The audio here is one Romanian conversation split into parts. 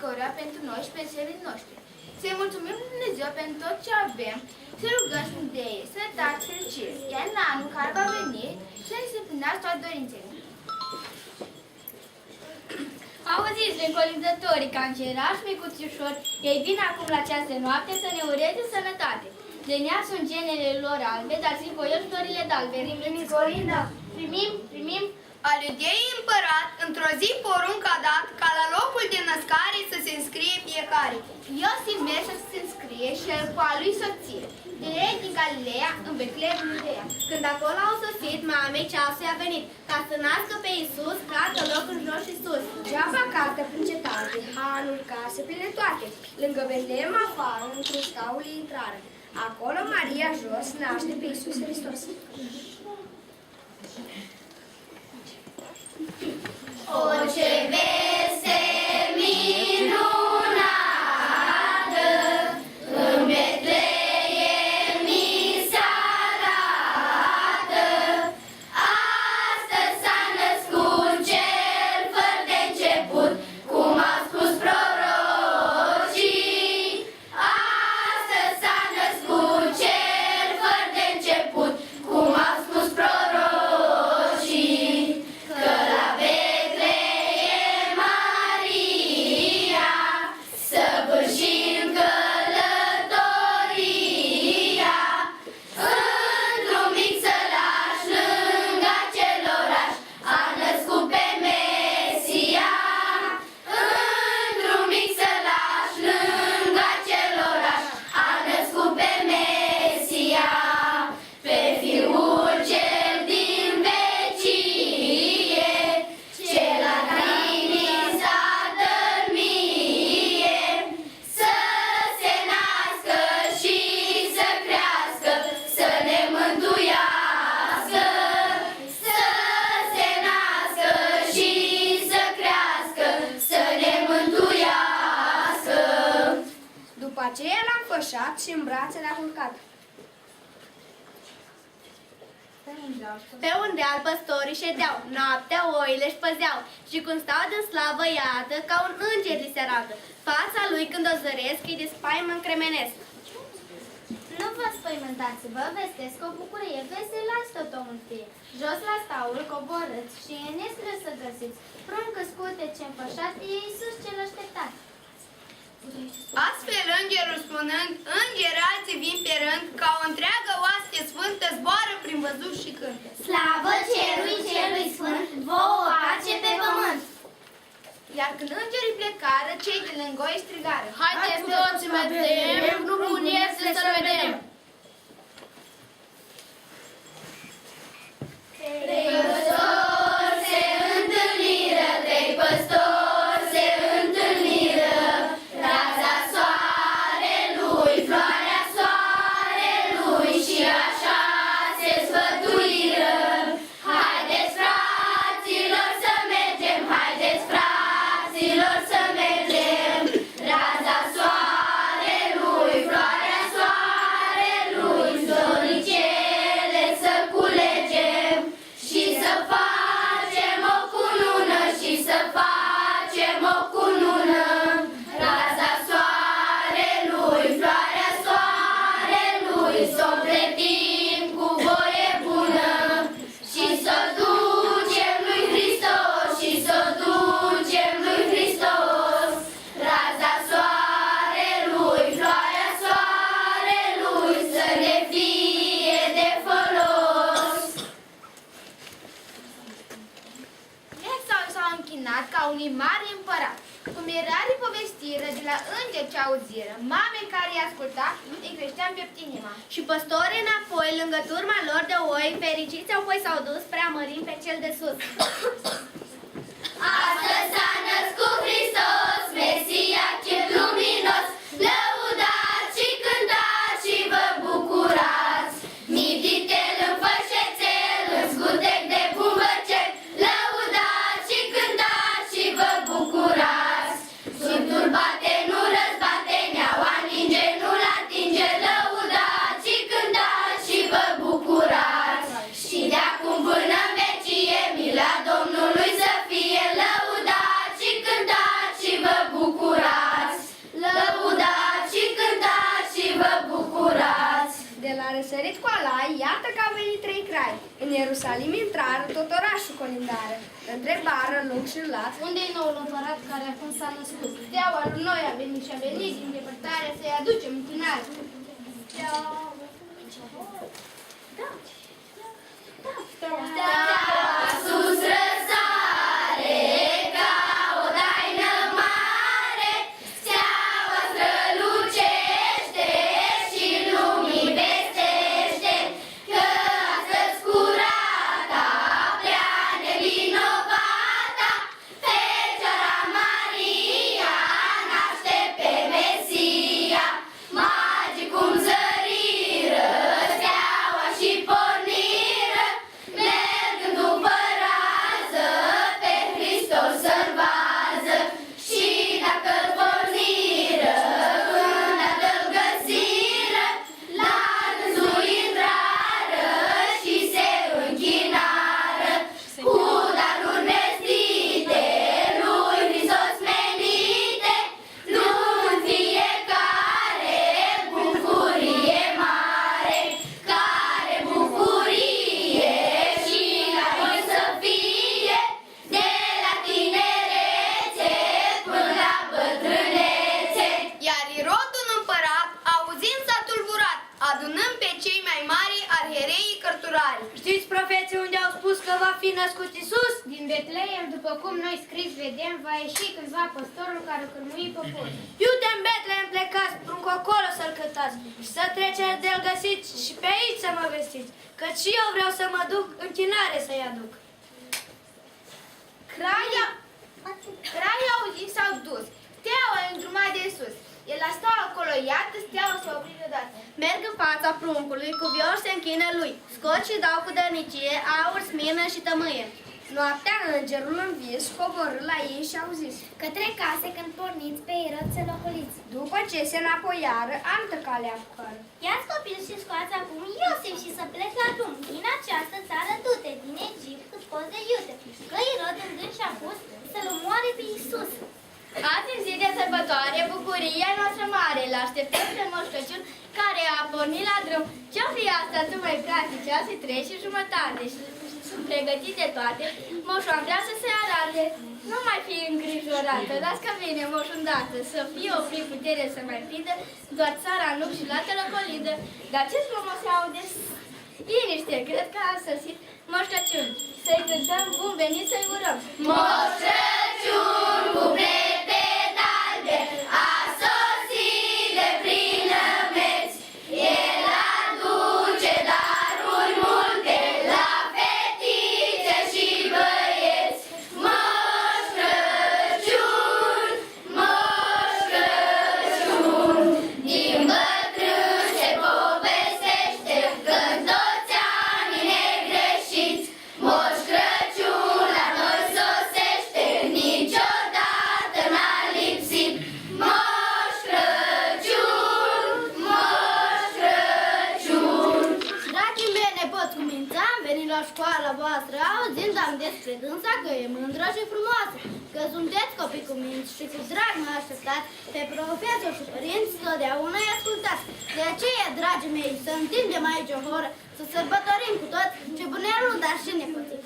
fiecăruia pentru noi și pentru serii noștri. Să-i mulțumim lui Dumnezeu pentru tot ce avem, să rugăm de ei, sănătate, fericire, iar în anul care va veni să ne se împlinească toate dorințele. Auziți, recolindătorii cancerași, micuți ușori, ei vin acum la ceas de noapte să ne ureze sănătate. De nea sunt genele lor albe, dar sunt voioși florile d'albe. Rimim, colinda, primim. Aludei împărat, într-o zi porunc a dat ca la locul de născare să se înscrie fiecare. Iosif merge să se înscrie și el cu a lui soție. Direct din Galileea, în Betlehem, Iudeea. Când acolo au sosit, mamei ceasul i-a venit, ca să nască pe Iisus, cadă loc în jos și sus. Geaba carte prin cetate, hanuri, case pline toate. Lângă Betlehem afară, într-un scaul intrare. Acolo Maria jos naște pe Iisus Hristos. Orice veste minunată în Betlehem mi se arată. Astăzi s-a născut cel fără de început, cum au spus prorocii. Astăzi s-a născut cel fără de început, cum au spus prorocii. Că la Betlehem Maria săvârșind călătoria, într-un mic sălaș lângă acel oraș a născut pe Mesia. Într-un mic sălaș lângă acel oraș a născut pe Mesia, pe Fiul cel din vecie, ce la trimița dă-n mie, să se nască și să crească, să ne mântuiască. Să se nască și să crească, să ne mântuiască. După aceea l-a înfășat și în brațe l-a culcat. Pe un deal păstorii ședeau, noaptea oile își păzeau, și când stau de slavă, iată, ca un înger li se arată. Fața lui când o zăresc, îi de spaimă încremenesc. Nu vă spăimântați, vă vestesc o bucurie, veselați tot omul fie. Jos la staul coborâți și e nestră să găsiți pruncă scute ce înfășat e Iisus cel așteptat. Astfel îngerul spunând, îngeri alții vin pe rând, ca o întreagă oaste sfântă zboară prin văzut și cântă. Slavă celui sfânt, vouă pace pe pământ. Iar când îngerii plecară, cei de lângă ei strigară: Haideți toți să vedem, nu puneți să vedem. Trei păstori se întâlniră, trei păstori se întâlniră, raza soarelui, floarea soarelui, și așa se sfătuiră. Haideți, fraților, să mergem, haideți, fraților, să mergem, raza soarelui, floarea soarelui, zoricele să culegem și să facem o cunună, și să facem o cunună. Raza soarelui, floarea soarelui, s-o împletim cu voie bună și să ducem lui Hristos, și să ducem lui Hristos. Raza soarelui, floarea soarelui, să ne fie de folos. S-au închinat ca unui mare împărat. Cu mirare povestiră de la îngeri ce auziră, mame care i-a ascultat, îi creștea împiept-inima. Și păstorii înapoi, lângă turma lor de oi, fericiți apoi s-au dus prea mărim pe cel de sus. Astăzi s-a născut Hristos, Mesia cel luminos, lăudați și cântați și vă bucurați. Mititel în fășețel, în scutec de bumbăcel, lăudați și cântați și vă bucurați. Sfântul bate, nu răzbate, ne-au atinge, nu-l atinge, lăudați și cântați și vă bucurați. Și de acum până în vecie, mila Domnului să fie, lăudați și cântați și vă Odată că au venit 3 crai, în Ierusalim intrară tot orașul colindară. Întrebară lung și lat. Unde-i noul împărat care acum s-a născut? Steaua lui noi a venit și a venit din depărtare să-i aducem închinare. Sus răsare ca o taină mare, steaua strălucește și lumii vestește că astăzi curata, prea nevinovata, Fecioara Maria naște pe Mesia. Magii cum zăriră steaua și porniră, mergând după rază, pe Hristos să-L vază. Și dacă-L porniră, când Tatăl găsiră, la dânsul intrară și se închinară. Cu daruri vestite, lui Hristos menite, luând fiecare bucurie mare. Care bucurie și la noi să fie, de la tinerețe până la bătrânețe. Iar Irodul împărat, auzind, s-a tulburat, adunând pe cei mai mari arhiereii cărturari. Știți profeții unde au spus că va fi născut Iisus? Din Betleem, după cum noi scris vedem, va ieși cândva păstorul care cărmui poporul. Iute în Betleem plecați, prunc acolo să-L cântați și să treceți de-L găsiți și pe aici să mă vestiți, căci și eu vreau să mă duc închinare să-i aduc. Craii auzit s-au dus. Steaua îl îndruma de sus. El a stat acolo, iată, steaua s-a oprit deodată. Merg în fața pruncului, cu vior se închină lui, scot și dau cu dărnicie, aur, smirnă și tămâie. Noaptea îngerul în vis coborâ la ei și au zis: Către case când porniți pe Irod să locoliți. după ce se înapoiară, altă cale apucară. Ia-ți copil și scoați acum Iosif și să pleci la drum. Din această țară du-te, din Egipt, cât poți de iute, că Irod în gând și-a pus să-L omoare pe Iisus. Azi în zi de sărbătoare, bucuria noastră mare, l-așteptăm pe Moș Crăciun, care a pornit la drum. Ce-o fi asta, tu mai practici, 3:30 și sunt pregătite toate. Moșul vrea să se arate, nu mai fi îngrijorată, las că vine moșul îndată, să fie o prin putere să mai prindă, doar țara nu și lată răcolidă. Dar ce frumos se aude? Liniște, cred că a sosit Moș Crăciun. Să-i cântăm bun venit, să-i urăm. Moș Crăciun cu plete albe a sosit de prin lămeți. El aduce daruri multe la fetițe și băieți. Moș Crăciun, Moș Crăciun, din bătrân se povestește că toți anii negreșiți. Moș Crăciun la noi sosește, niciodată n-a lipsit. Moș Crăciun, Moș Crăciun. Dragii mei nepoți cu minți, am venit la școala voastră, auzind am despre dânsa că e mândră și frumoasă, că sunteți copii cu minți și cu drag mă așteptați, pe profesori și părinți totdeauna îi ascultați. De aceea, dragii mei, să întindem aici o horă, să sărbătorim cu toți și bunelul, dar și nepoții.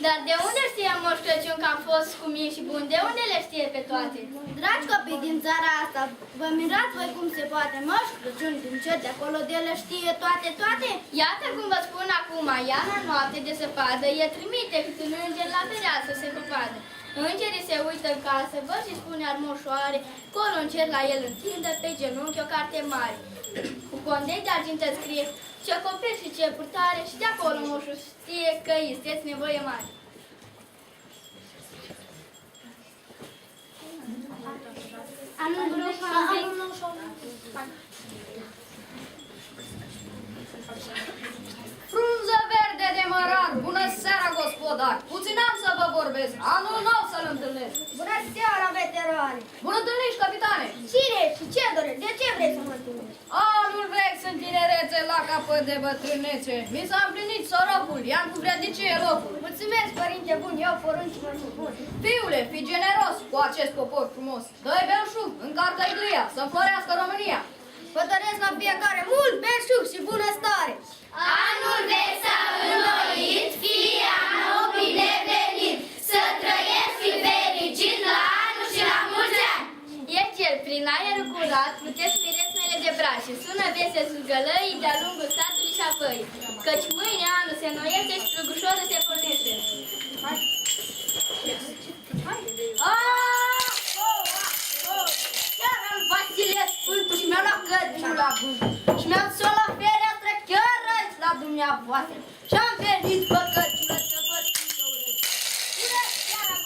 Dar de unde știe Moș Crăciun că am fost cu mii și buni? De unde le știe pe toate? Dragi copii din țara asta, vă mirați voi cum se poate. Moș Crăciun din cer de acolo de le știe toate, toate? Iată cum vă spun acum, iarna noapte de săpadă, el trimite cât un înger la fereastră să se cupadă. Îngerii se uită în casă, văd și spune armoșoare, colo în cer la el întindă pe genunchi o carte mare. Cu condei de argintă scrie ce copil și ce purtare și de acolo moșul știe că este nevoie mare. Frunză verde de mărar, bună seara, gospodar! Puțin am să vă vorbesc, anul nou să-l întâlnesc. Bună seara, veterane! Bună întâlniri, capitane! Cine și ce dorești? De ce vrei să mă întâlnești? Anul vechi sunt tinerețe la capăt de bătrânețe. Mi s-a împlinit sorocul, i-am cu vrednicie locul. Mulțumesc, părinte bun, eu porunci-mă și bun. Fiule, fii generos cu acest popor frumos. Dă-i belșug, încarcă-i glia, să înflorească România. Vă doresc la fiecare mult belșug și bunăstare! Anul vechi s-a înnoit, fie anul binevenit, să trăiești fi fericit la anul și la mulți ani! E cel prin aerul curat, puteți miresmele de brașe, sună vese zgălăii de-a lungul satului și a făii, căci mâine anul se înnoiește și plugușorul se pornește. Chiar al Vasile Sfântul și mi-a luat cățul la gând și mi-a dus la fereastră chiar aici la dumneavoastră și am venit pe căciulă să vă spun că urât. Bună seara,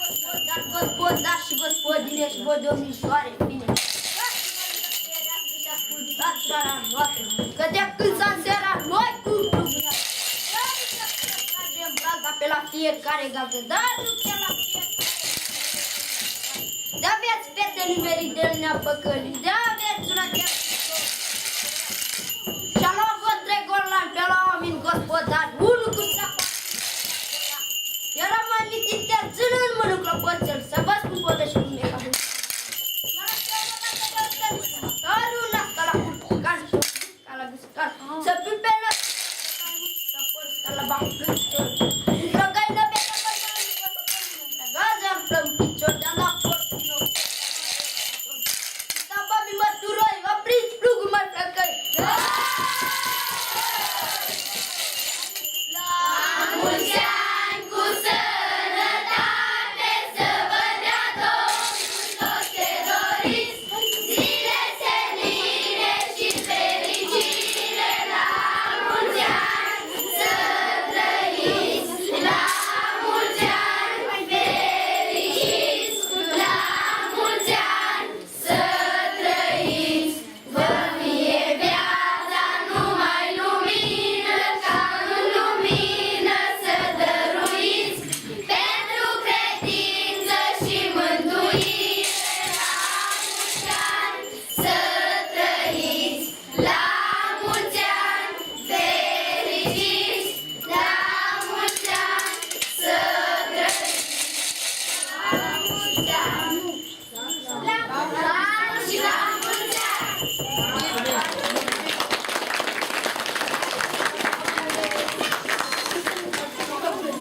gospodar și gospodine și vă domnișoare, bine. Dați-vă lângă fereastră și ascultați țara noastră, că de când s-a înserat noi cu dumneavoastră. Să tragem braza pe la fiecare gazdă, dar nu chiar la fiecare. De-aveați fete nimeridele ne-a păcălit, de